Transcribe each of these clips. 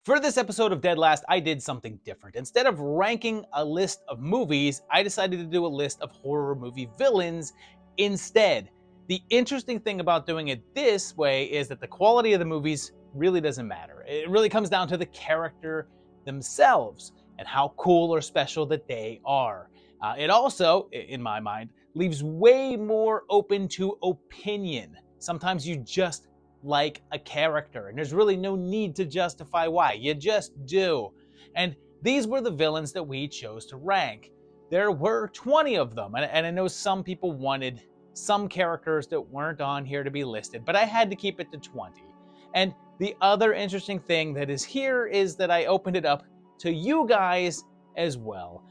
For this episode of Dead Last, I did something different. Instead of ranking a list of movies, I decided to do a list of horror movie villains instead. The interesting thing about doing it this way is that the quality of the movies really doesn't matter. It really comes down to the character themselves and how cool or special that they are. It also, in my mind, leaves way more open to opinion. Sometimes you just like a character, and there's really no need to justify why. You just do. And these were the villains that we chose to rank. There were 20 of them, and I know some people wanted some characters that weren't on here to be listed, but I had to keep it to 20. And the other interesting thing that is here is that I opened it up to you guys as well.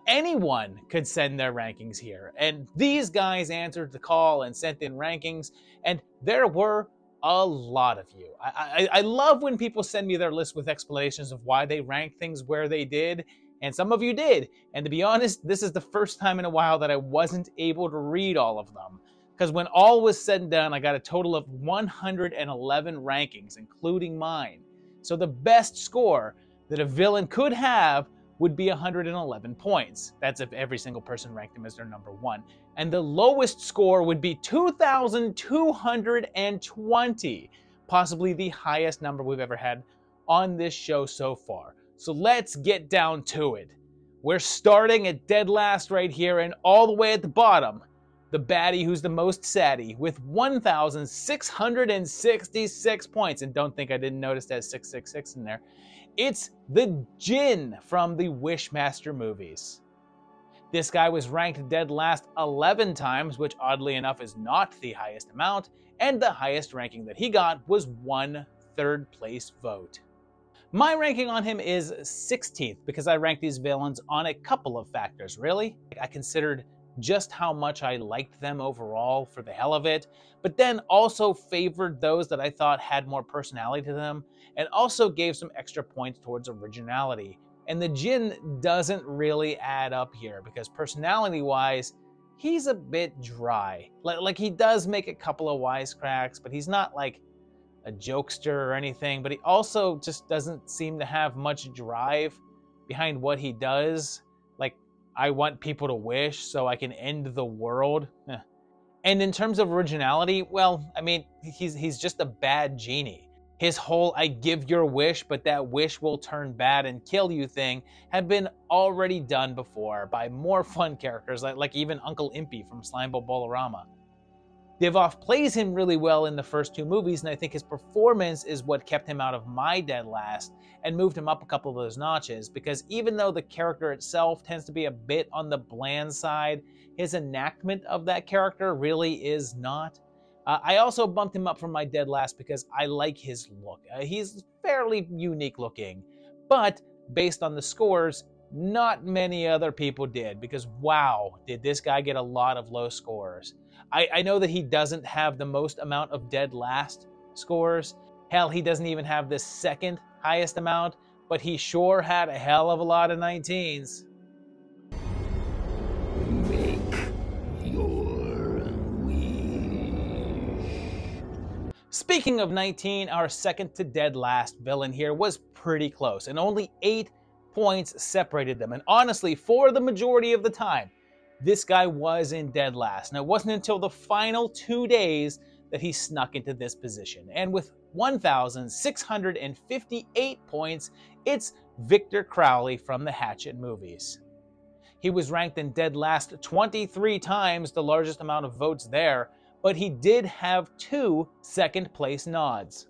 Anyone could send their rankings here, and these guys answered the call and sent in rankings, and there were a lot of you. I love when people send me their list with explanations of why they ranked things where they did, and some of you did. And to be honest, this is the first time in a while that I wasn't able to read all of them, because when all was said and done, I got a total of 111 rankings, including mine. So the best score that a villain could have would be 111 points. That's if every single person ranked him as their number one. And the lowest score would be 2,220, possibly the highest number we've ever had on this show so far. So let's get down to it. We're starting at dead last right here, and all the way at the bottom, the baddie who's the most saddy with 1,666 points. And don't think I didn't notice that 666 in there. It's the Djinn from the Wishmaster movies. This guy was ranked dead last 11 times, which oddly enough is not the highest amount, and the highest ranking that he got was 1 third place vote. My ranking on him is 16th because I ranked these villains on a couple of factors, really. I considered just how much I liked them overall for the hell of it, but then also favored those that I thought had more personality to them, and also gave some extra points towards originality. And the Djinn doesn't really add up here because personality-wise, he's a bit dry. Like he does make a couple of wisecracks, but he's not like a jokester or anything, but he also just doesn't seem to have much drive behind what he does. Like, I want people to wish so I can end the world. And in terms of originality, well, I mean, he's just a bad genie. His whole "I give your wish, but that wish will turn bad and kill you" thing had been already done before by more fun characters, like even Uncle Impy from Slimeball Bolorama. Divoff plays him really well in the first two movies, and I think his performance is what kept him out of my dead last and moved him up a couple of those notches, because even though the character itself tends to be a bit on the bland side, his enactment of that character really is not. I also bumped him up from my dead last because I like his look. He's fairly unique looking, but based on the scores, not many other people did, because wow, did this guy get a lot of low scores. I know that he doesn't have the most amount of dead last scores. Hell, he doesn't even have the second highest amount, but he sure had a hell of a lot of 19s. Speaking of 19, our second to dead last villain here was pretty close, and only 8 points separated them. And honestly, for the majority of the time, this guy was in dead last. And it wasn't until the final 2 days that he snuck into this position. And with 1,658 points, it's Victor Crowley from the Hatchet movies. He was ranked in dead last 23 times, the largest amount of votes there, but he did have 2 second place nods.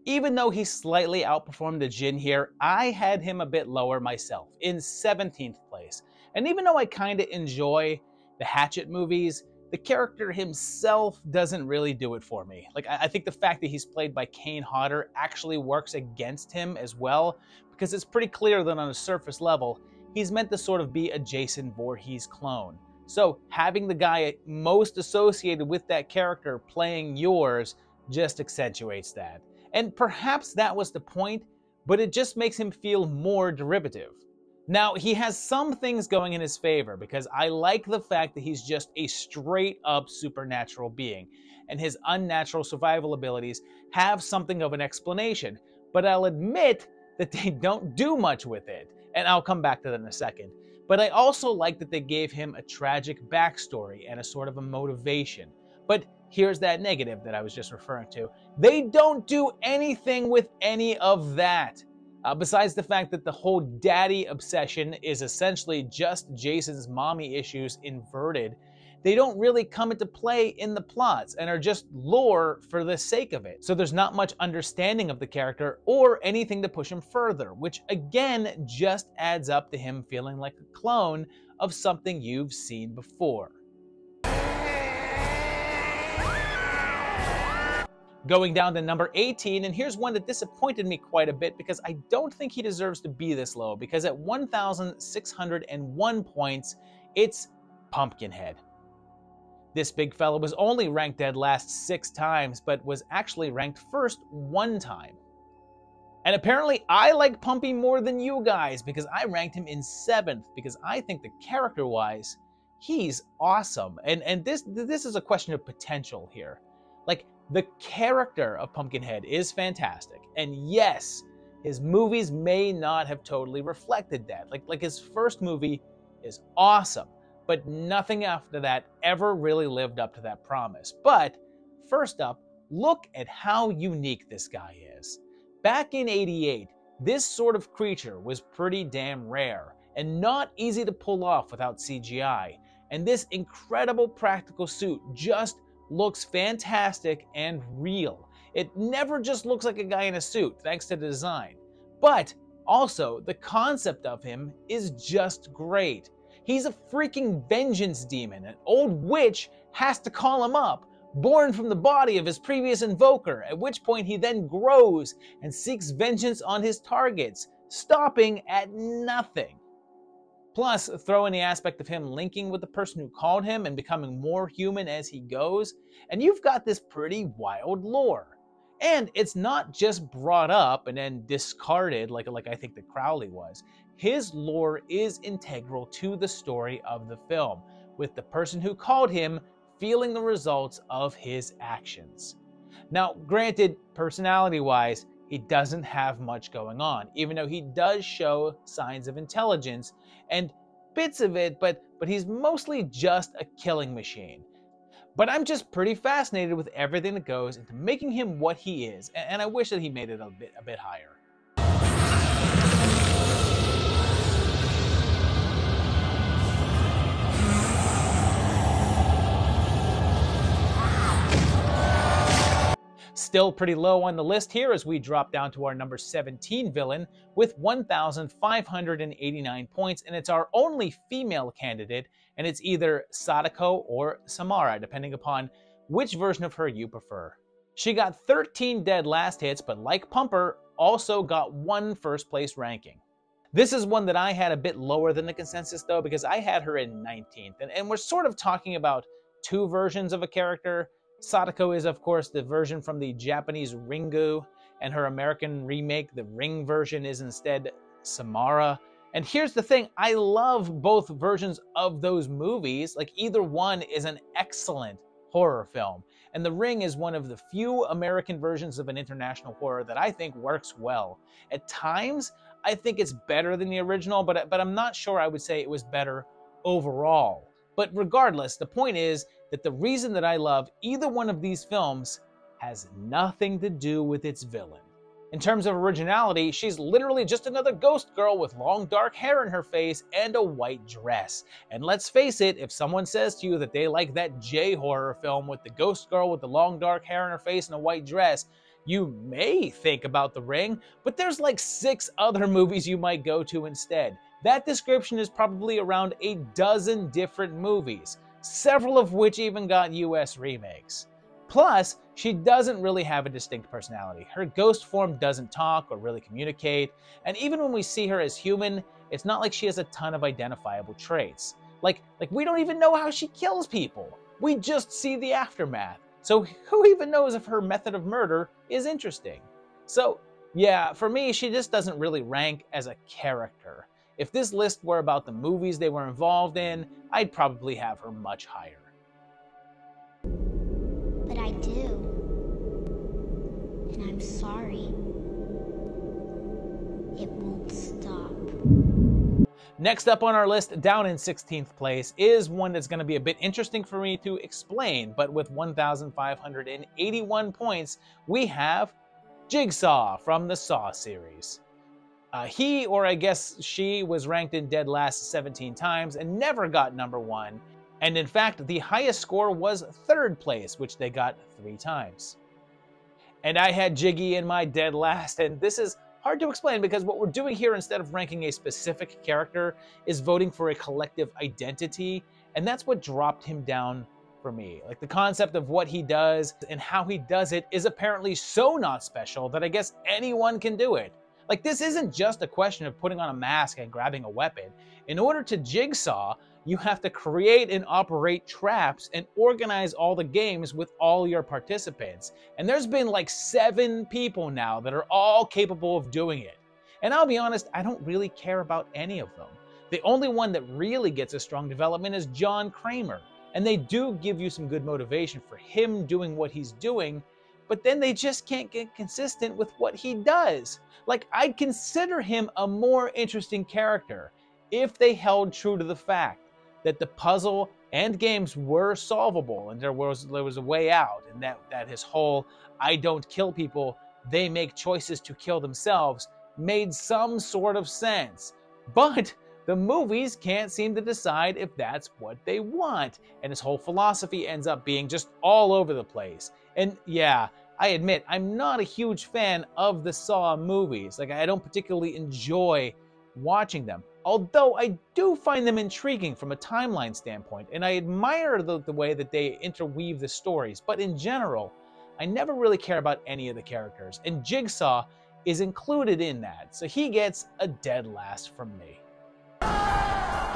Even though he slightly outperformed the Djinn here, I had him a bit lower myself, in 17th place. And even though I kinda enjoy the Hatchet movies, the character himself doesn't really do it for me. Like, I think the fact that he's played by Kane Hodder actually works against him as well, because it's pretty clear that on a surface level, he's meant to sort of be a Jason Voorhees clone. So having the guy most associated with that character playing yours just accentuates that. And perhaps that was the point, but it just makes him feel more derivative. Now, he has some things going in his favor, because I like the fact that he's just a straight-up supernatural being, and his unnatural survival abilities have something of an explanation. But I'll admit that they don't do much with it, and I'll come back to that in a second. But I also like that they gave him a tragic backstory and a sort of a motivation. But here's that negative that I was just referring to. They don't do anything with any of that. Besides the fact that the whole daddy obsession is essentially just Jason's mommy issues inverted, they don't really come into play in the plots and are just lore for the sake of it. So there's not much understanding of the character or anything to push him further, which again just adds up to him feeling like a clone of something you've seen before. Going down to number 18, and here's one that disappointed me quite a bit because I don't think he deserves to be this low, because at 1,601 points, it's Pumpkinhead. This big fella was only ranked dead last 6 times, but was actually ranked first 1 time. And apparently I like Pumpy more than you guys, because I ranked him in 7th, because I think that character-wise, he's awesome. And this is a question of potential here. Like, the character of Pumpkinhead is fantastic, and yes, his movies may not have totally reflected that. Like his first movie is awesome, but nothing after that ever really lived up to that promise. But first up, look at how unique this guy is. Back in '88, this sort of creature was pretty damn rare and not easy to pull off without CGI, and this incredible practical suit just looks fantastic and real. It never just looks like a guy in a suit, thanks to the design. But also, the concept of him is just great. He's a freaking vengeance demon. An old witch has to call him up, born from the body of his previous invoker, at which point he then grows and seeks vengeance on his targets, stopping at nothing. Plus, throw in the aspect of him linking with the person who called him and becoming more human as he goes, and you've got this pretty wild lore. And it's not just brought up and then discarded like I think that Crowley was. His lore is integral to the story of the film, with the person who called him feeling the results of his actions. Now, granted, personality-wise, he doesn't have much going on, even though he does show signs of intelligence and bits of it, but he's mostly just a killing machine. But I'm just pretty fascinated with everything that goes into making him what he is, and I wish that he made it a bit higher. Still pretty low on the list here as we drop down to our number 17 villain with 1,589 points, and it's our only female candidate, and it's either Sadako or Samara, depending upon which version of her you prefer. She got 13 dead last hits, but like Pumper, also got 1 first place ranking. This is one that I had a bit lower than the consensus though, because I had her in 19th, and we're sort of talking about 2 versions of a character. Sadako is, of course, the version from the Japanese Ringu, and her American remake, the Ring version, is instead Samara. And here's the thing, I love both versions of those movies. Like, either one is an excellent horror film, and The Ring is one of the few American versions of an international horror that I think works well. At times, I think it's better than the original, but I'm not sure I would say it was better overall. But regardless, the point is that the reason that I love either one of these films has nothing to do with its villain. In terms of originality, she's literally just another ghost girl with long dark hair in her face and a white dress. And let's face it, if someone says to you that they like that J-horror film with the ghost girl with the long dark hair in her face and a white dress, you may think about The Ring, but there's like 6 other movies you might go to instead. That description is probably around a dozen different movies, several of which even got US remakes. Plus, she doesn't really have a distinct personality. Her ghost form doesn't talk or really communicate, and even when we see her as human, it's not like she has a ton of identifiable traits. Like we don't even know how she kills people. We just see the aftermath. So who even knows if her method of murder is interesting? So yeah, for me, she just doesn't really rank as a character. If this list were about the movies they were involved in, I'd probably have her much higher. But I do. And I'm sorry. it won't stop. Next up on our list, down in 16th place, is one that's going to be a bit interesting for me to explain, but with 1,581 points, we have Jigsaw from the Saw series. He, or I guess she, was ranked in dead last 17 times and never got number 1, and in fact, the highest score was 3rd place, which they got 3 times. And I had Jiggy in my dead last, and this is hard to explain because what we're doing here, instead of ranking a specific character, is voting for a collective identity, and that's what dropped him down for me. Like, the concept of what he does and how he does it is apparently so not special that I guess anyone can do it. Like, this isn't just a question of putting on a mask and grabbing a weapon. In order to Jigsaw, you have to create and operate traps and organize all the games with all your participants. And there's been like 7 people now that are all capable of doing it. And I'll be honest, I don't really care about any of them. The only one that really gets a strong development is John Kramer. And they do give you some good motivation for him doing what he's doing, but then they just can't get consistent with what he does. Like, I'd consider him a more interesting character if they held true to the fact that the puzzle and games were solvable and there was a way out, and that his whole "I don't kill people, they make choices to kill themselves" made some sort of sense. But the movies can't seem to decide if that's what they want, and his whole philosophy ends up being just all over the place. And yeah, I admit, I'm not a huge fan of the Saw movies. Like, I don't particularly enjoy watching them, although I do find them intriguing from a timeline standpoint, and I admire the way that they interweave the stories. But in general, I never really care about any of the characters, and Jigsaw is included in that, so he gets a dead last from me.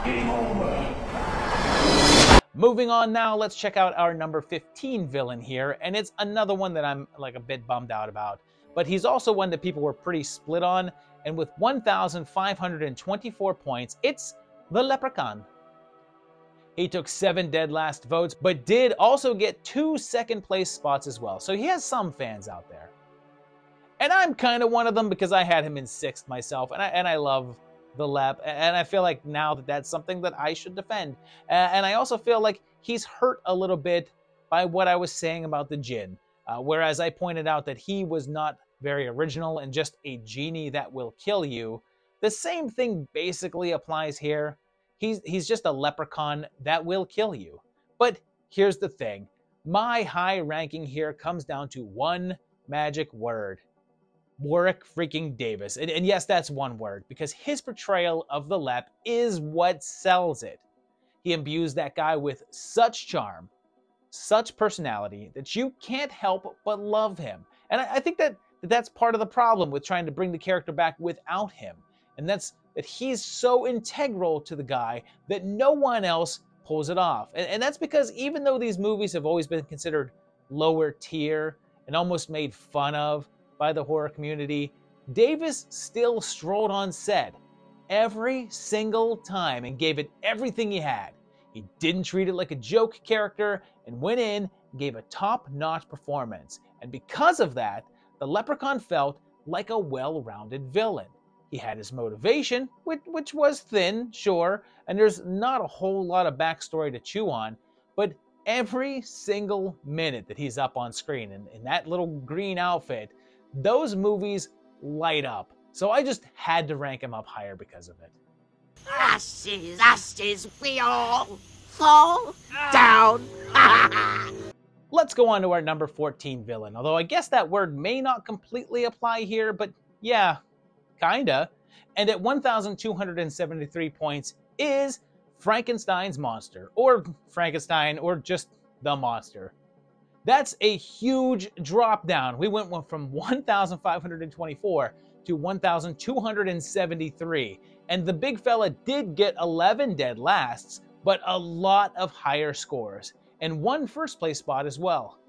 Game over. Moving on now, let's check out our number 15 villain here, and it's another one that I'm like a bit bummed out about, but he's also one that people were pretty split on, and with 1,524 points, it's the Leprechaun. He took 7 dead last votes, but did also get 2 second place spots as well, so he has some fans out there. And I'm kind of one of them because I had him in 6th myself, and I love the Lep, and I feel like now that that's something that I should defend. And I also feel like he's hurt a little bit by what I was saying about the Djinn, whereas I pointed out that he was not very original and just a genie that will kill you. The same thing basically applies here. He's just a leprechaun that will kill you. But here's the thing. My high ranking here comes down to one magic word. Warwick freaking Davis. And yes, that's one word, because his portrayal of the Lep is what sells it. He imbues that guy with such charm, such personality, that you can't help but love him. And I think that's part of the problem with trying to bring the character back without him. And that's that he's so integral to the guy that no one else pulls it off. And that's because even though these movies have always been considered lower tier and almost made fun of by the horror community, Davis still strolled on set every single time and gave it everything he had. He didn't treat it like a joke character and went in and gave a top-notch performance. And because of that, the Leprechaun felt like a well-rounded villain. He had his motivation, which was thin, sure, and there's not a whole lot of backstory to chew on, but every single minute that he's up on screen in that little green outfit, those movies light up. So I just had to rank him up higher because of it. Ashes, we all fall down. Let's go on to our number 14 villain, although I guess that word may not completely apply here, but yeah, kinda. And at 1,273 points is Frankenstein's monster, or Frankenstein, or just the monster. That's a huge drop down. We went from 1,524 to 1,273. And the big fella did get 11 dead lasts, but a lot of higher scores, and 1 first place spot as well.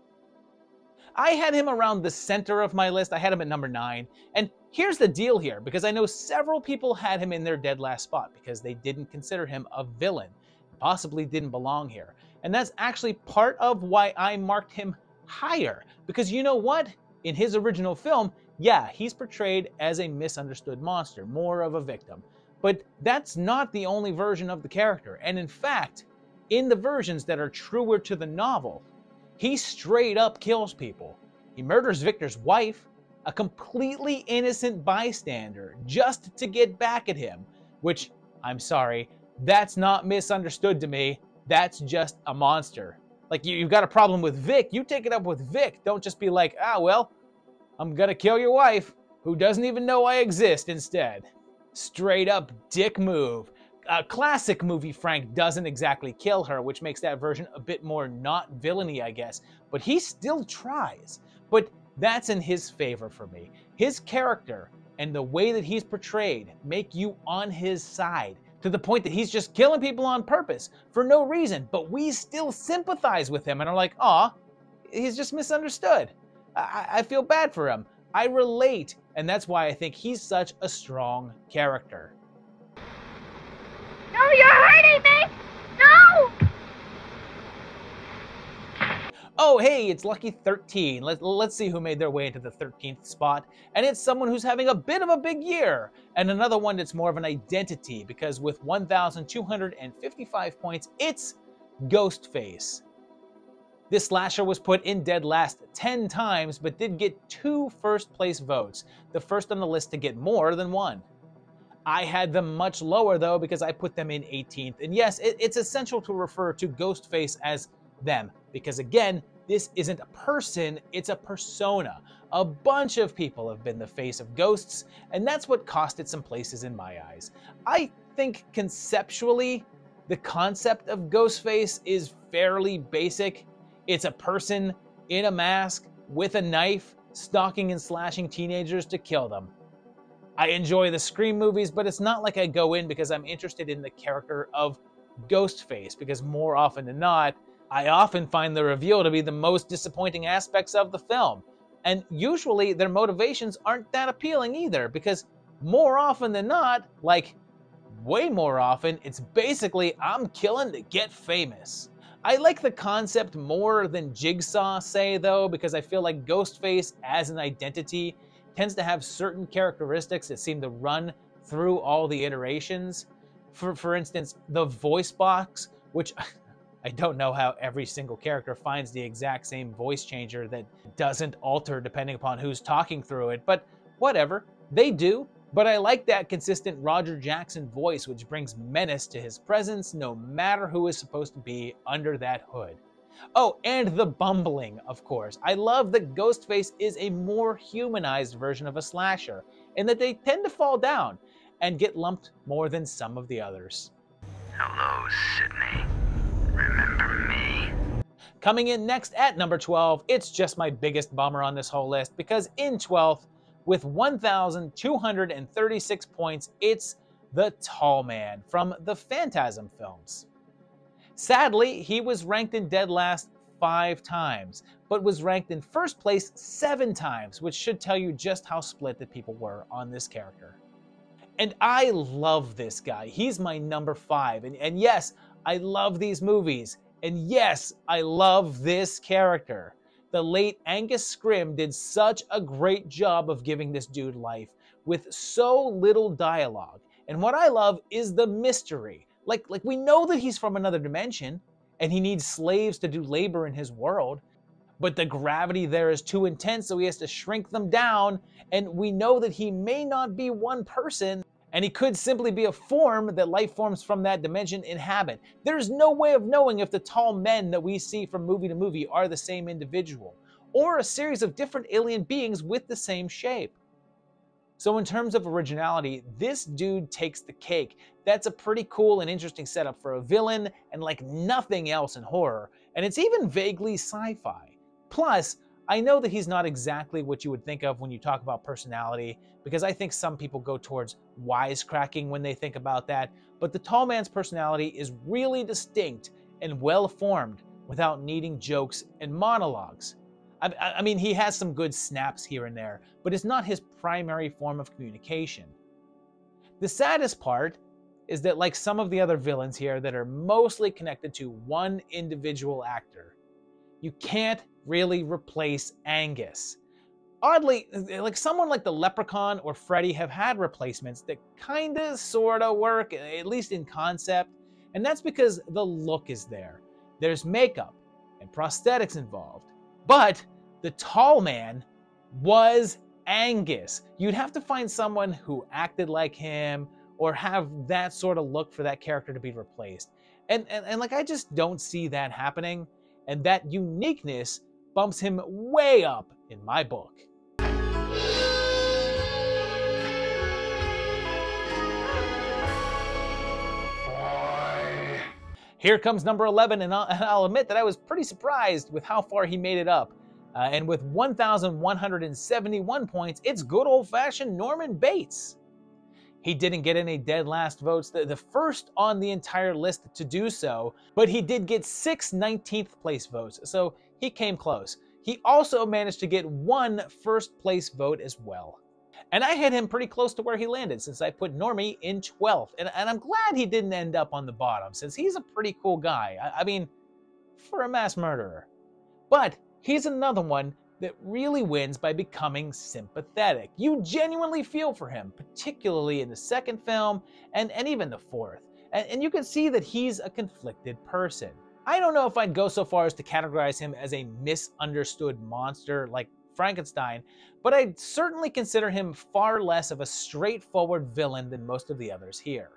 I had him around the center of my list. I had him at number 9. And here's the deal here, because I know several people had him in their dead last spot because they didn't consider him a villain, possibly didn't belong here. And that's actually part of why I marked him higher. Because you know what? In his original film, Yeah, he's portrayed as a misunderstood monster, more of a victim. But that's not the only version of the character. And in fact, in the versions that are truer to the novel, he straight up kills people. He murders Victor's wife, a completely innocent bystander, just to get back at him, which, I'm sorry, that's not misunderstood to me. That's just a monster. Like, you've got a problem with Vic, you take it up with Vic. Don't just be like, ah, well, I'm gonna kill your wife, who doesn't even know I exist instead. Straight up dick move. A classic movie Frank doesn't exactly kill her, which makes that version a bit more not villainy, I guess. But he still tries. But that's in his favor for me. His character and the way that he's portrayed make you on his side, to the point that he's just killing people on purpose for no reason. But we still sympathize with him and are like, aw, he's just misunderstood. I feel bad for him. I relate, and that's why I think he's such a strong character. No, you're hurting me! No! Oh, hey, it's Lucky 13. Let's see who made their way into the 13th spot. And it's someone who's having a bit of a big year. And another one that's more of an identity, because with 1,255 points, it's Ghostface. This slasher was put in dead last 10 times, but did get 2 first-place votes, the first on the list to get more than 1. I had them much lower, though, because I put them in 18th. And yes, it's essential to refer to Ghostface as them, because again, this isn't a person, it's a persona. A bunch of people have been the face of ghosts, and that's what cost it some places in my eyes. I think conceptually, the concept of Ghostface is fairly basic. It's a person in a mask with a knife stalking and slashing teenagers to kill them. I enjoy the Scream movies, but it's not like I go in because I'm interested in the character of Ghostface, because more often than not, I often find the reveal to be the most disappointing aspects of the film. And usually their motivations aren't that appealing either, because more often than not, like way more often, it's basically I'm killing to get famous. I like the concept more than Jigsaw, say, though, because I feel like Ghostface as an identity tends to have certain characteristics that seem to run through all the iterations. For instance, the voice box, which I don't know how every single character finds the exact same voice changer that doesn't alter depending upon who's talking through it, but whatever, they do. But I like that consistent Roger Jackson voice, which brings menace to his presence no matter who is supposed to be under that hood. Oh, and the bumbling, of course. I love that Ghostface is a more humanized version of a slasher, and that they tend to fall down and get lumped more than some of the others. Hello, Sydney. Remember me? Coming in next at number 12, it's just my biggest bummer on this whole list, because in 12th, with 1,236 points, it's the Tall Man from the Phantasm films. Sadly, he was ranked in dead last 5 times, but was ranked in first place 7 times, which should tell you just how split the people were on this character. And I love this guy. He's my number 5. And yes, I love these movies. And yes, I love this character. The late Angus Scrimm did such a great job of giving this dude life with so little dialogue. And what I love is the mystery. Like we know that he's from another dimension and he needs slaves to do labor in his world, but the gravity there is too intense, so he has to shrink them down. And we know that he may not be one person, and he could simply be a form that life forms from that dimension inhabit. There's no way of knowing if the tall men that we see from movie to movie are the same individual, or a series of different alien beings with the same shape. So in terms of originality, this dude takes the cake. That's a pretty cool and interesting setup for a villain, and like nothing else in horror, and it's even vaguely sci-fi. Plus, I know that he's not exactly what you would think of when you talk about personality, because I think some people go towards wisecracking when they think about that, but the tall man's personality is really distinct and well-formed without needing jokes and monologues. I mean, he has some good snaps here and there, but it's not his primary form of communication. The saddest part is that, like some of the other villains here that are mostly connected to one individual actor, you can't really replace Angus. Oddly, like someone like the Leprechaun or Freddy have had replacements that kinda sorta work, at least in concept, and that's because the look is there. There's makeup and prosthetics involved. But the tall man was Angus. You'd have to find someone who acted like him or have that sort of look for that character to be replaced. And like, I just don't see that happening, and that uniqueness bumps him way up in my book. Here comes number 11, and I'll admit that I was pretty surprised with how far he made it up. And with 1,171 points, it's good old-fashioned Norman Bates. He didn't get any dead last votes, the first on the entire list to do so, but he did get 6 19th place votes, so he came close. He also managed to get 1 first place vote as well. And I had him pretty close to where he landed, since I put Normie in 12th. And I'm glad he didn't end up on the bottom, since he's a pretty cool guy. I mean, for a mass murderer. But he's another one that really wins by becoming sympathetic. You genuinely feel for him, particularly in the second film and even the fourth. And you can see that he's a conflicted person. I don't know if I'd go so far as to categorize him as a misunderstood monster like Frankenstein, but I'd certainly consider him far less of a straightforward villain than most of the others here.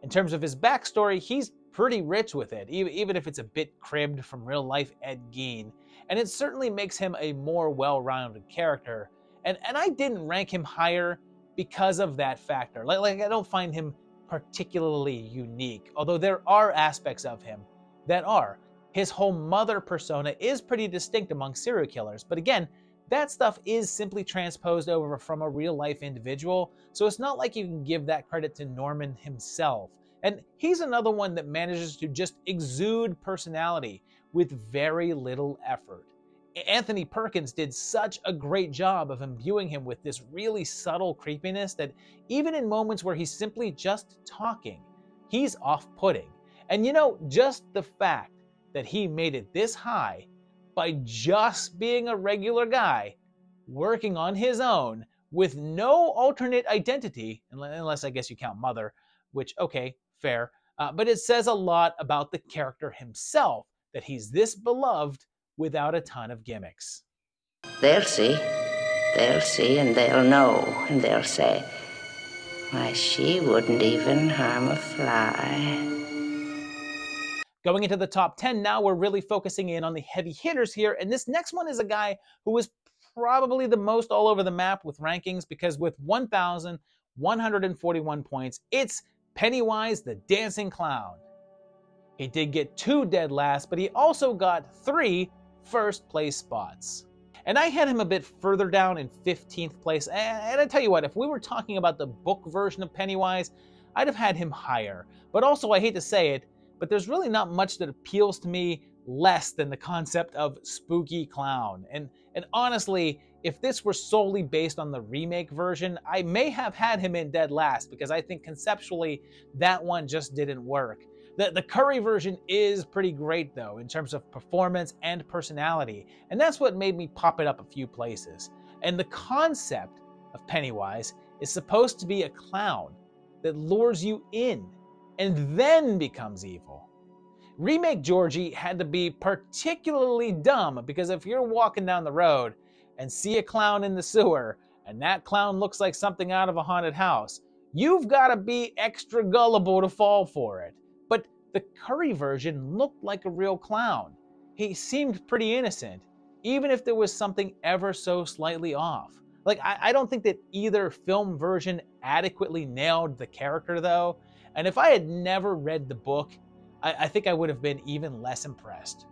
In terms of his backstory, he's pretty rich with it, even if it's a bit cribbed from real-life Ed Gein, and it certainly makes him a more well-rounded character, and I didn't rank him higher because of that factor. Like I don't find him particularly unique, although there are aspects of him that are. His whole mother persona is pretty distinct among serial killers, but again, that stuff is simply transposed over from a real-life individual, so it's not like you can give that credit to Norman himself. And he's another one that manages to just exude personality with very little effort. Anthony Perkins did such a great job of imbuing him with this really subtle creepiness that even in moments where he's simply just talking, he's off-putting. And you know, just the fact that he made it this high by just being a regular guy, working on his own, with no alternate identity, unless I guess you count Mother, which, okay, fair, but it says a lot about the character himself, that he's this beloved without a ton of gimmicks. They'll see, and they'll know, and they'll say, why, she wouldn't even harm a fly. Going into the top 10 now, we're really focusing in on the heavy hitters here, and this next one is a guy who was probably the most all over the map with rankings, because with 1,141 points, it's Pennywise the Dancing Clown. He did get 2 dead last, but he also got 3 first place spots. And I had him a bit further down in 15th place, and I tell you what, if we were talking about the book version of Pennywise, I'd have had him higher. But also, I hate to say it, but there's really not much that appeals to me less than the concept of spooky clown. And honestly, if this were solely based on the remake version, I may have had him in dead last, because I think conceptually that one just didn't work. The Curry version is pretty great though, in terms of performance and personality, and that's what made me pop it up a few places. And the concept of Pennywise is supposed to be a clown that lures you in and then becomes evil. Remake Georgie had to be particularly dumb, because if you're walking down the road and see a clown in the sewer, and that clown looks like something out of a haunted house, you've got to be extra gullible to fall for it. But the Curry version looked like a real clown. He seemed pretty innocent, even if there was something ever so slightly off. Like, I don't think that either film version adequately nailed the character though, and if I had never read the book, I think I would have been even less impressed.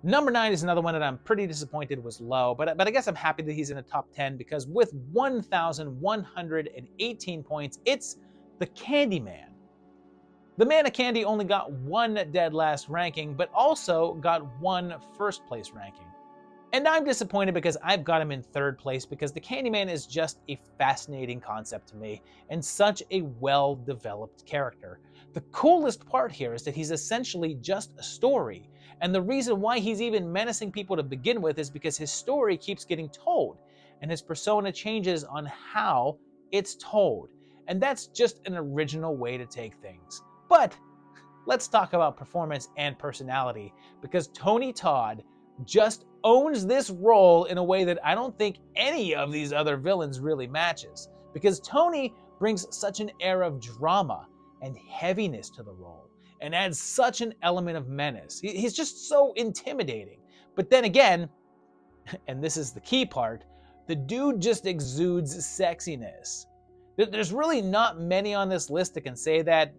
Number 9 is another one that I'm pretty disappointed was low, but I guess I'm happy that he's in the top 10, because with 1,118 points, it's the Candyman. The Man of Candy only got 1 dead last ranking, but also got 1 first place ranking. And I'm disappointed because I've got him in third place because the Candyman is just a fascinating concept to me and such a well-developed character. The coolest part here is that he's essentially just a story, and the reason why he's even menacing people to begin with is because his story keeps getting told, and his persona changes on how it's told. And that's just an original way to take things. But let's talk about performance and personality, because Tony Todd just owns this role in a way that I don't think any of these other villains really matches, because Tony brings such an air of drama and heaviness to the role and adds such an element of menace. He's just so intimidating. But then again, and this is the key part, the dude just exudes sexiness. There's really not many on this list that can say that,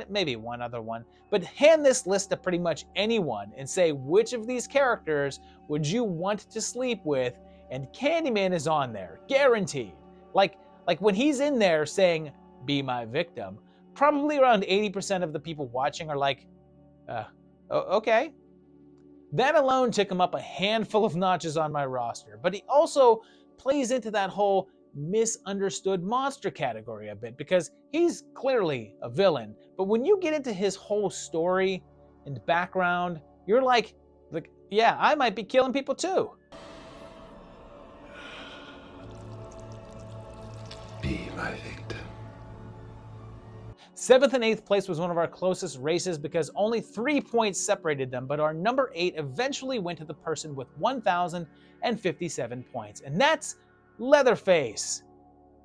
maybe one other one, but hand this list to pretty much anyone and say which of these characters would you want to sleep with, and Candyman is on there, guaranteed. Like when he's in there saying, "Be my victim," probably around 80% of the people watching are like, okay. That alone took him up a handful of notches on my roster, but he also plays into that whole misunderstood monster category a bit, because he's clearly a villain, but when you get into his whole story and background, you're like, yeah, I might be killing people too. Be my victim. 7th and 8th place was one of our closest races because only 3 points separated them, but our number 8 eventually went to the person with 1,057 points, and that's Leatherface.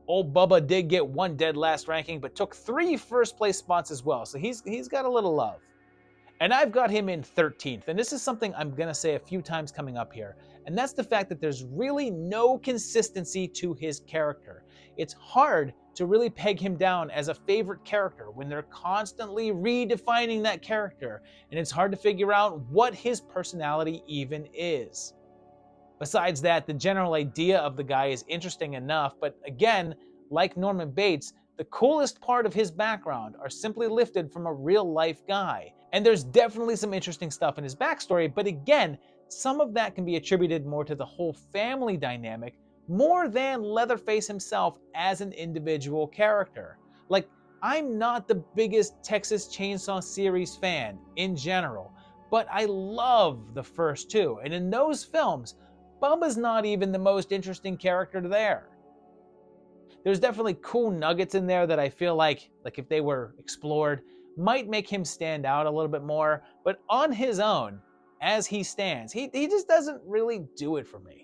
Old Bubba did get 1 dead last ranking, but took 3 first place spots as well, so he's got a little love. And I've got him in 13th, and this is something I'm going to say a few times coming up here, and that's the fact that there's really no consistency to his character. It's hard to really peg him down as a favorite character when they're constantly redefining that character, and it's hard to figure out what his personality even is. Besides that, the general idea of the guy is interesting enough, but again, like Norman Bates, the coolest part of his background are simply lifted from a real-life guy. And there's definitely some interesting stuff in his backstory, but again, some of that can be attributed more to the whole family dynamic more than Leatherface himself as an individual character. Like, I'm not the biggest Texas Chainsaw series fan in general, but I love the first 2, and in those films, Bubba's not even the most interesting character there. There's definitely cool nuggets in there that I feel like if they were explored, might make him stand out a little bit more, but on his own, as he stands, he just doesn't really do it for me.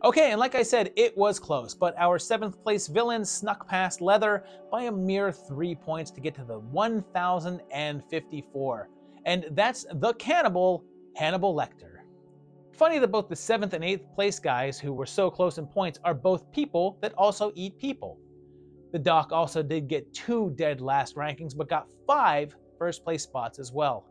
Okay, and like I said, it was close, but our 7th place villain snuck past Leather by a mere 3 points to get to the 1,054. And that's the cannibal, Hannibal Lecter. Funny that both the 7th and 8th place guys who were so close in points are both people that also eat people. The Doc also did get 2 dead last rankings, but got 5 first place spots as well.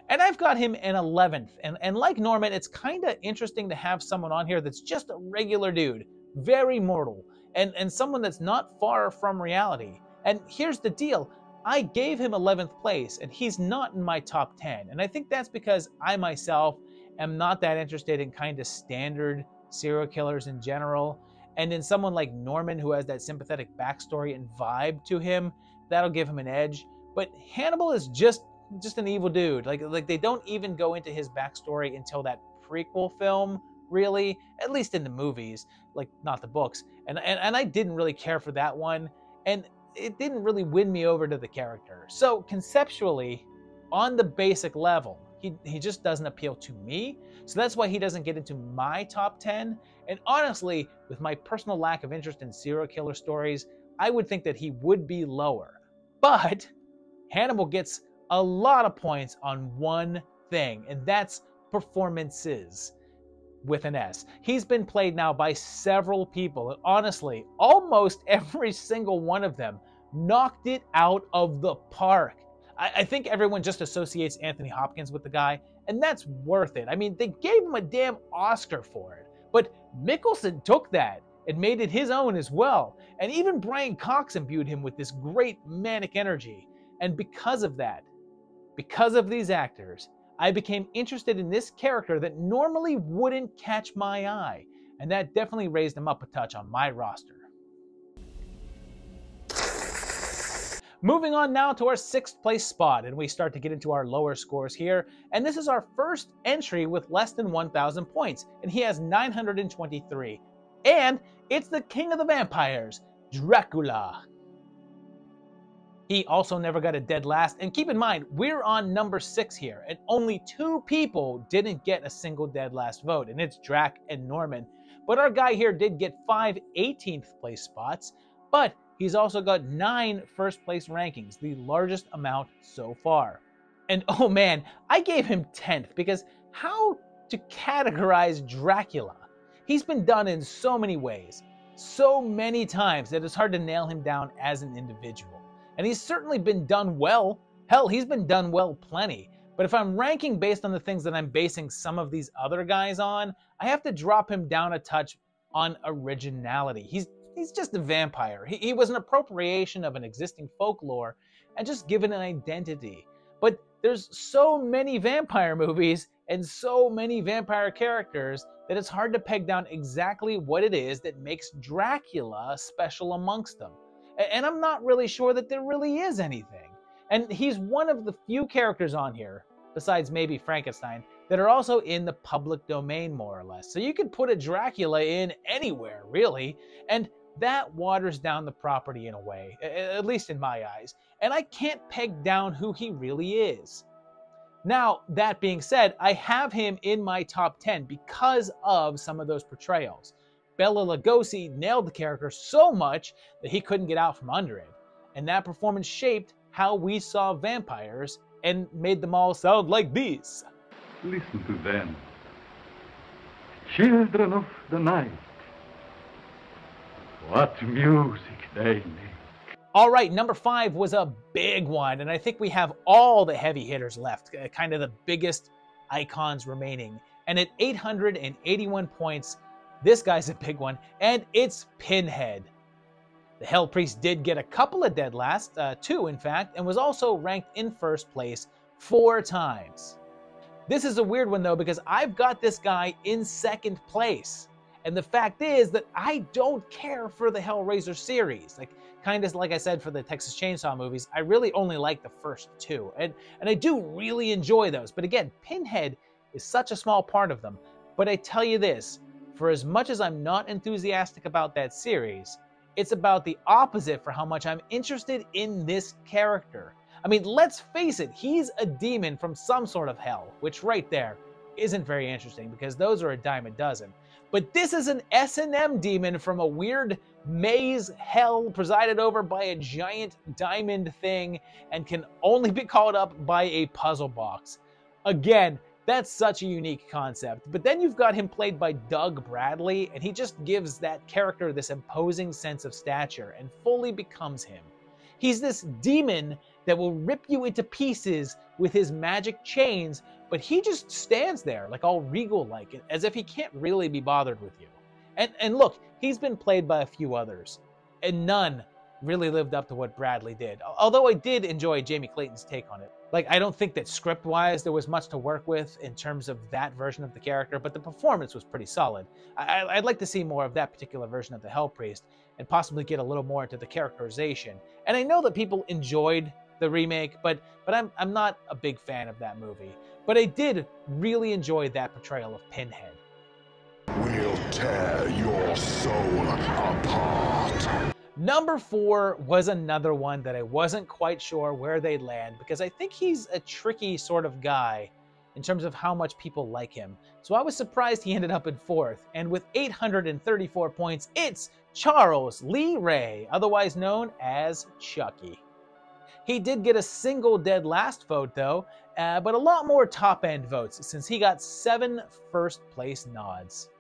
And I've got him in 11th, and like Norman, it's kind of interesting to have someone on here that's just a regular dude, very mortal, and someone that's not far from reality. And here's the deal, I gave him 11th place, and he's not in my top 10, and I think that's because I myself am not that interested in kind of standard serial killers in general, and in someone like Norman who has that sympathetic backstory and vibe to him, that'll give him an edge. But Hannibal is just an evil dude. Like they don't even go into his backstory until that prequel film, really, at least in the movies, like not the books. And I didn't really care for that one, and it didn't really win me over to the character. So conceptually, on the basic level, he just doesn't appeal to me. So that's why he doesn't get into my top 10. And honestly, with my personal lack of interest in serial killer stories, I would think that he would be lower. But Hannibal gets a lot of points on one thing, and that's performances with an S. He's been played now by several people, and honestly, almost every single one of them knocked it out of the park. I think everyone just associates Anthony Hopkins with the guy, and that's worth it. I mean, they gave him a damn Oscar for it, but Mickelson took that and made it his own as well. And even Brian Cox imbued him with this great manic energy. And because of that, because of these actors, I became interested in this character that normally wouldn't catch my eye. And that definitely raised him up a touch on my roster. Moving on now to our 6th place spot, and we start to get into our lower scores here. And this is our first entry with less than 1,000 points, and he has 923. And it's the king of the vampires, Dracula. He also never got a dead last, and keep in mind, we're on number 6 here, and only 2 people didn't get a single dead last vote, and it's Drac and Norman. But our guy here did get 5 18th place spots, but he's also got 9 first place rankings, the largest amount so far. And oh man, I gave him 10th because how to categorize Dracula? He's been done in so many ways, so many times that it's hard to nail him down as an individual. And he's certainly been done well. Hell, he's been done well plenty. But if I'm ranking based on the things that I'm basing some of these other guys on, I have to drop him down a touch on originality. He's just a vampire. He was an appropriation of an existing folklore and just given an identity. But there's so many vampire movies and so many vampire characters that it's hard to peg down exactly what it is that makes Dracula special amongst them. And I'm not really sure that there really is anything. And he's one of the few characters on here, besides maybe Frankenstein, that are also in the public domain more or less. So you could put a Dracula in anywhere, really, and that waters down the property in a way, at least in my eyes. And I can't peg down who he really is. Now, that being said, I have him in my top 10 because of some of those portrayals. Bela Lugosi nailed the character so much that he couldn't get out from under it. And that performance shaped how we saw vampires and made them all sound like these. Listen to them. Children of the night. What music they make. All right, number 5 was a big one, and I think we have all the heavy hitters left, kind of the biggest icons remaining. And at 881 points, this guy's a big one, and it's Pinhead. The Hell Priest did get a couple of dead last, 2 in fact, and was also ranked in first place 4 times. This is a weird one though, because I've got this guy in 2nd place. And the fact is that I don't care for the Hellraiser series. Kind of like I said for the Texas Chainsaw movies, I really only like the first 2. And I do really enjoy those. But again, Pinhead is such a small part of them. But I tell you this, for as much as I'm not enthusiastic about that series, it's about the opposite for how much I'm interested in this character. I mean, let's face it, he's a demon from some sort of hell, which right there isn't very interesting because those are a dime a dozen. But this is an S&M demon from a weird maze hell presided over by a giant diamond thing and can only be called up by a puzzle box. Again, that's such a unique concept. But then you've got him played by Doug Bradley, and he just gives that character this imposing sense of stature and fully becomes him. He's this demon that will rip you into pieces with his magic chains, but he just stands there like all regal-like, as if he can't really be bothered with you. And look, he's been played by a few others, and none really lived up to what Bradley did. Although I did enjoy Jamie Clayton's take on it. I don't think that script-wise there was much to work with in terms of that version of the character, but the performance was pretty solid. I'd like to see more of that particular version of the Hell Priest, and possibly get a little more into the characterization. And I know that people enjoyed the remake, but I'm not a big fan of that movie. But I did really enjoy that portrayal of Pinhead. We'll tear your soul apart. Number 4 was another one that I wasn't quite sure where they'd land, because I think he's a tricky sort of guy in terms of how much people like him. So I was surprised he ended up in 4th, and with 834 points, it's Charles Lee Ray, otherwise known as Chucky. He did get a single dead last vote though, but a lot more top-end votes since he got 7 first-place nods.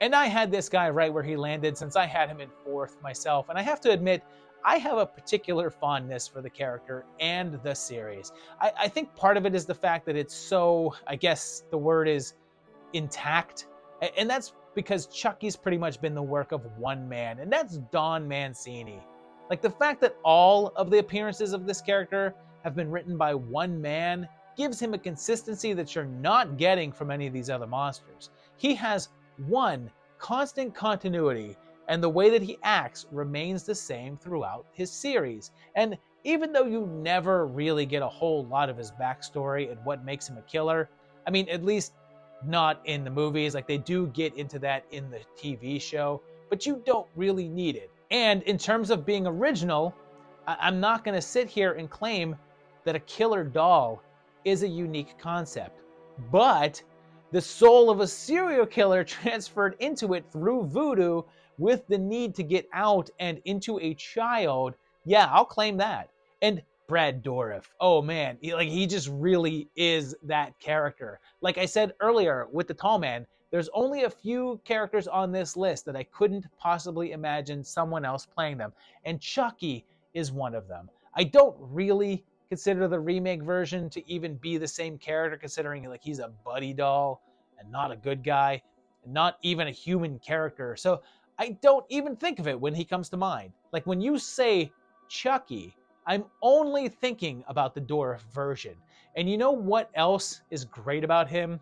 And I had this guy right where he landed since I had him in 4th myself, and I have to admit, I have a particular fondness for the character and the series. I think part of it is the fact that it's so, I guess the word is, intact, and that's because Chucky's pretty much been the work of one man, and that's Don Mancini. Like, the fact that all of the appearances of this character have been written by one man gives him a consistency that you're not getting from any of these other monsters. He has one constant continuity, and the way that he acts remains the same throughout his series. And even though you never really get a whole lot of his backstory and what makes him a killer, I mean, at least not in the movies, like they do get into that in the TV show, but you don't really need it. And in terms of being original, I'm not going to sit here and claim that a killer doll is a unique concept. But the soul of a serial killer transferred into it through voodoo with the need to get out and into a child, yeah, I'll claim that. And Brad Dourif, oh man, he just really is that character. Like I said earlier with the Tall Man, there's only a few characters on this list that I couldn't possibly imagine someone else playing them, and Chucky is one of them. I don't really consider the remake version to even be the same character, considering like he's a buddy doll and not a good guy, and not even a human character. So I don't even think of it when he comes to mind. Like when you say Chucky, I'm only thinking about the Dourif version. And you know what else is great about him?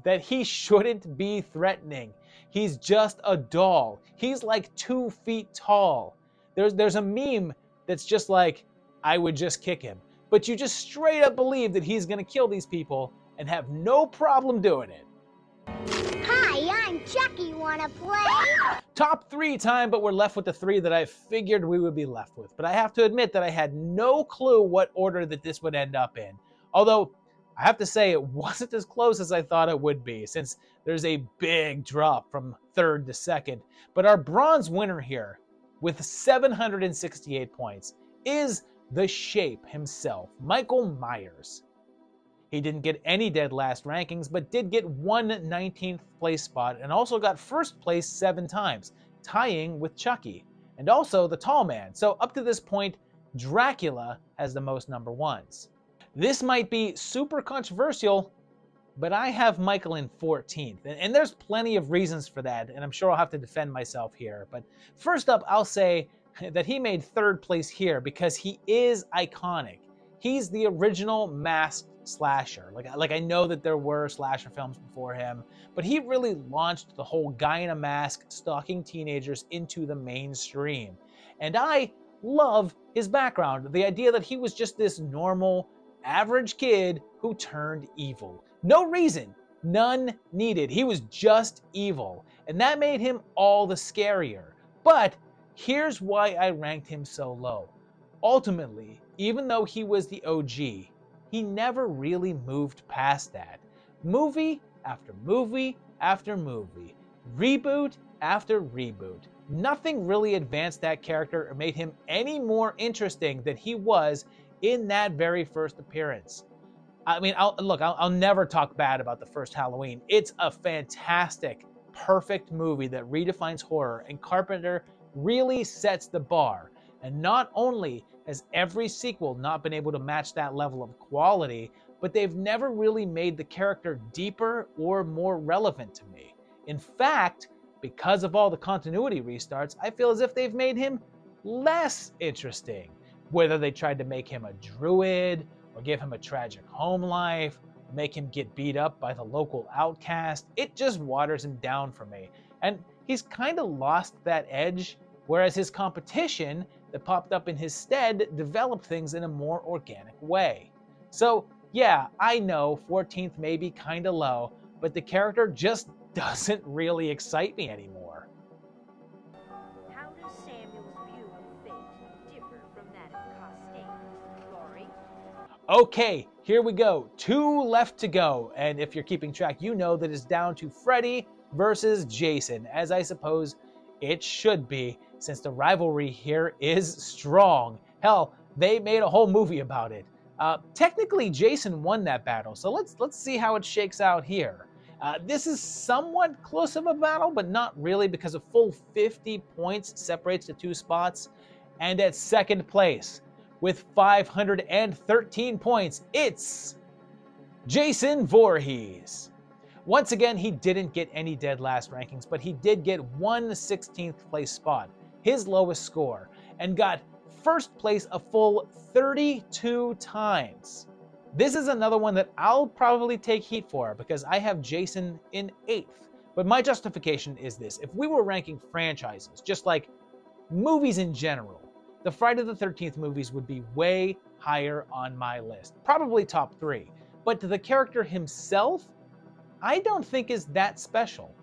That he shouldn't be threatening. He's just a doll. He's like 2 feet tall. There's a meme that's just like, I would just kick him. But you just straight up believe that he's gonna kill these people and have no problem doing it. Hi, I'm Chucky. Wanna play? Top 3 time, but we're left with the 3 that I figured we would be left with. But I have to admit that I had no clue what order that this would end up in. Although, I have to say it wasn't as close as I thought it would be, since there's a big drop from 3rd to 2nd. But our bronze winner here, with 768 points, is the Shape himself, Michael Myers. He didn't get any dead last rankings, but did get one 19th place spot and also got 1st place 7 times, tying with Chucky, and also the Tall Man. So up to this point, Dracula has the most number 1s. This might be super controversial, but I have Michael in 14th, and there's plenty of reasons for that, and I'm sure I'll have to defend myself here. But first up, I'll say that he made 3rd place here because he is iconic. He's the original masked slasher. Like I know that there were slasher films before him, but he really launched the whole guy in a mask stalking teenagers into the mainstream. And I love his background, the idea that he was just this normal, average kid who turned evil. No reason, none needed. He was just evil, and that made him all the scarier. But here's why I ranked him so low. Ultimately, even though he was the OG, he never really moved past that. Movie after movie after movie, reboot after reboot. Nothing really advanced that character or made him any more interesting than he was in that very first appearance. I mean, I'll never talk bad about the first Halloween. It's a fantastic, perfect movie that redefines horror, and Carpenter really sets the bar. And not only has every sequel not been able to match that level of quality, but they've never really made the character deeper or more relevant to me. In fact, because of all the continuity restarts, I feel as if they've made him less interesting. Whether they tried to make him a druid, or give him a tragic home life, or make him get beat up by the local outcast, it just waters him down for me. And he's kind of lost that edge, whereas his competition that popped up in his stead developed things in a more organic way. So yeah, I know 14th may be kind of low, but the character just doesn't really excite me anymore. How does Samuel's view of fate differ from that of Costain's, Laurie? Okay, here we go. 2 left to go, and if you're keeping track, you know that it's down to Freddy versus Jason, as I suppose it should be, since the rivalry here is strong. Hell, they made a whole movie about it. Technically, Jason won that battle, so let's see how it shakes out here. This is somewhat close of a battle, but not really, because a full 50 points separates the 2 spots. And at 2nd place, with 513 points, it's Jason Voorhees. Once again, he didn't get any dead last rankings, but he did get one 16th place spot, his lowest score, and got first place a full 32 times. This is another one that I'll probably take heat for because I have Jason in 8th. But my justification is this: if we were ranking franchises, just like movies in general, the Friday the 13th movies would be way higher on my list, probably top 3. But the character himself, I don't think is that special.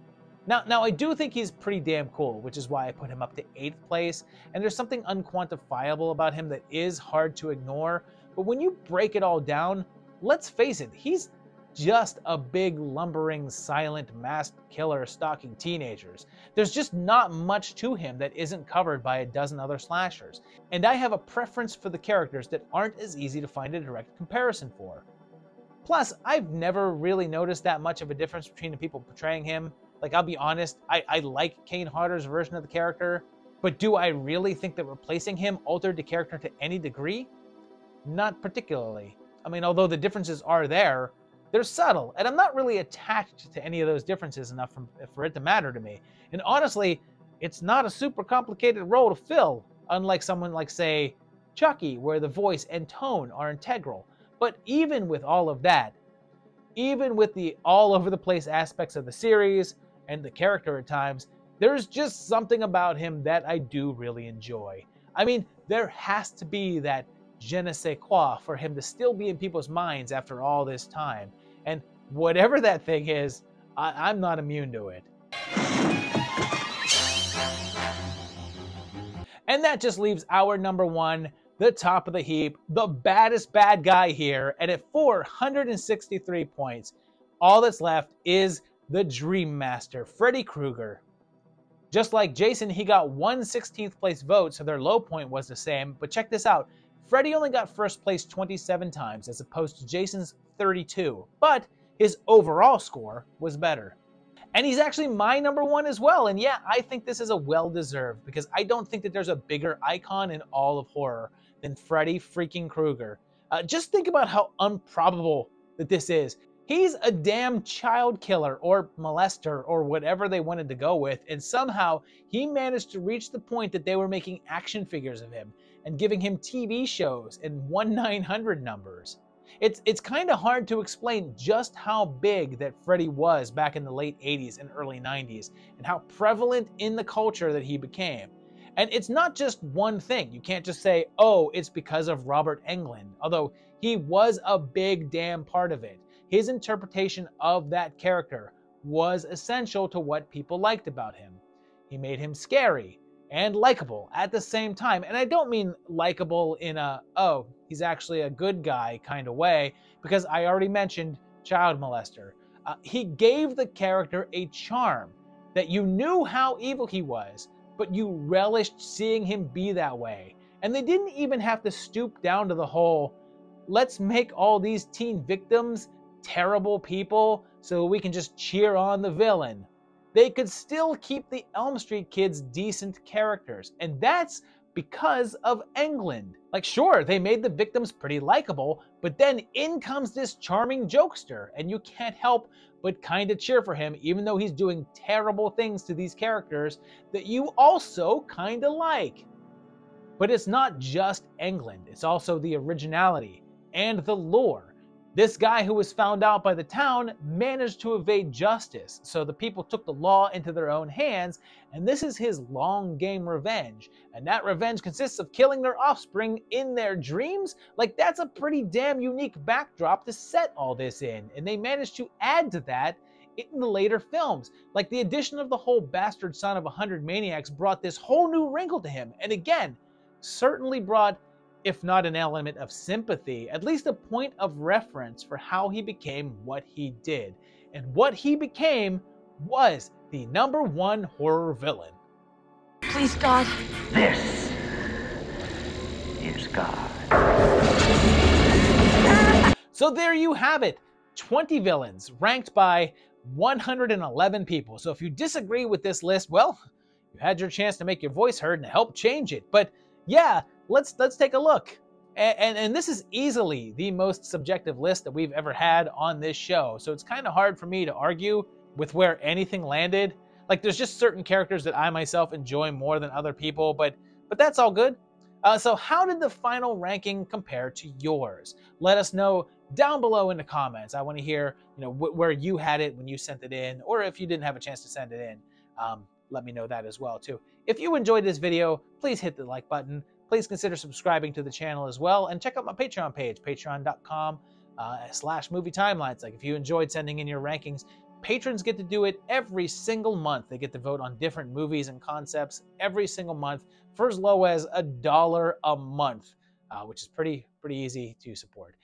Now I do think he's pretty damn cool, which is why I put him up to 8th place, and there's something unquantifiable about him that is hard to ignore, but when you break it all down, let's face it, he's just a big, lumbering, silent, masked killer stalking teenagers. There's just not much to him that isn't covered by a dozen other slashers, and I have a preference for the characters that aren't as easy to find a direct comparison for. Plus, I've never really noticed that much of a difference between the people portraying him. Like, I'll be honest, I like Kane Hodder's version of the character, but do I really think that replacing him altered the character to any degree? Not particularly. I mean, although the differences are there, they're subtle, and I'm not really attached to any of those differences enough for it to matter to me. And honestly, it's not a super complicated role to fill, unlike someone like, say, Chucky, where the voice and tone are integral. But even with all of that, even with the all-over-the-place aspects of the series and the character at times, there's just something about him that I do really enjoy. I mean, there has to be that je ne sais quoi for him to still be in people's minds after all this time. And whatever that thing is, I'm not immune to it. And that just leaves our number 1, the top of the heap, the baddest bad guy here, and at 463 points, all that's left is the Dream Master, Freddy Krueger. Just like Jason, he got one 16th place vote, so their low point was the same, but check this out. Freddy only got first place 27 times as opposed to Jason's 32, but his overall score was better. And he's actually my number 1 as well, and yeah, I think this is a well-deserved, because I don't think that there's a bigger icon in all of horror than Freddy freaking Krueger. Just think about how improbable that this is. He's a damn child killer or molester or whatever they wanted to go with, and somehow he managed to reach the point that they were making action figures of him and giving him TV shows and 1-900 numbers. It's kind of hard to explain just how big that Freddy was back in the late 80s and early 90s and how prevalent in the culture that he became. And it's not just one thing. You can't just say, oh, it's because of Robert Englund, although he was a big damn part of it. His interpretation of that character was essential to what people liked about him. He made him scary and likable at the same time. And I don't mean likable in a, oh, he's actually a good guy kind of way, because I already mentioned child molester. He gave the character a charm that you knew how evil he was, but you relished seeing him be that way. And they didn't even have to stoop down to the whole, let's make all these teen victims terrible people so we can just cheer on the villain. They could still keep the Elm Street kids decent characters, and that's because of Englund. Like, sure, they made the victims pretty likable, but then in comes this charming jokester, and you can't help but kind of cheer for him, even though he's doing terrible things to these characters that you also kind of like. But it's not just Englund, it's also the originality and the lore. This guy who was found out by the town managed to evade justice, so the people took the law into their own hands, and this is his long game revenge. And that revenge consists of killing their offspring in their dreams? Like, that's a pretty damn unique backdrop to set all this in, and they managed to add to that in the later films. Like, the addition of the whole bastard son of 100 maniacs brought this whole new wrinkle to him, and again, certainly brought, if not an element of sympathy, at least a point of reference for how he became what he did. And what he became was the #1 horror villain. Please, God. This is God. So there you have it. 20 villains ranked by 111 people. So if you disagree with this list, well, you had your chance to make your voice heard and help change it. But yeah, let's take a look. And this is easily the most subjective list that we've ever had on this show. So it's kind of hard for me to argue with where anything landed. Like, there's just certain characters that I myself enjoy more than other people, but that's all good. So how did the final ranking compare to yours? Let us know down below in the comments. I want to hear, where you had it when you sent it in, or if you didn't have a chance to send it in, let me know that as well too. If you enjoyed this video, please hit the like button. Please consider subscribing to the channel as well, and check out my Patreon page, patreon.com/movietimelines. Like, if you enjoyed sending in your rankings, patrons get to do it every single month. They get to vote on different movies and concepts every single month for as low as $1 a month, which is pretty easy to support.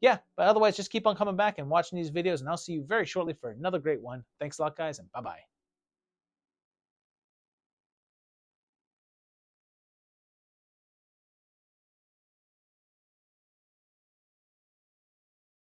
Yeah, but otherwise, just keep on coming back and watching these videos, and I'll see you very shortly for another great one. Thanks a lot, guys, and bye-bye.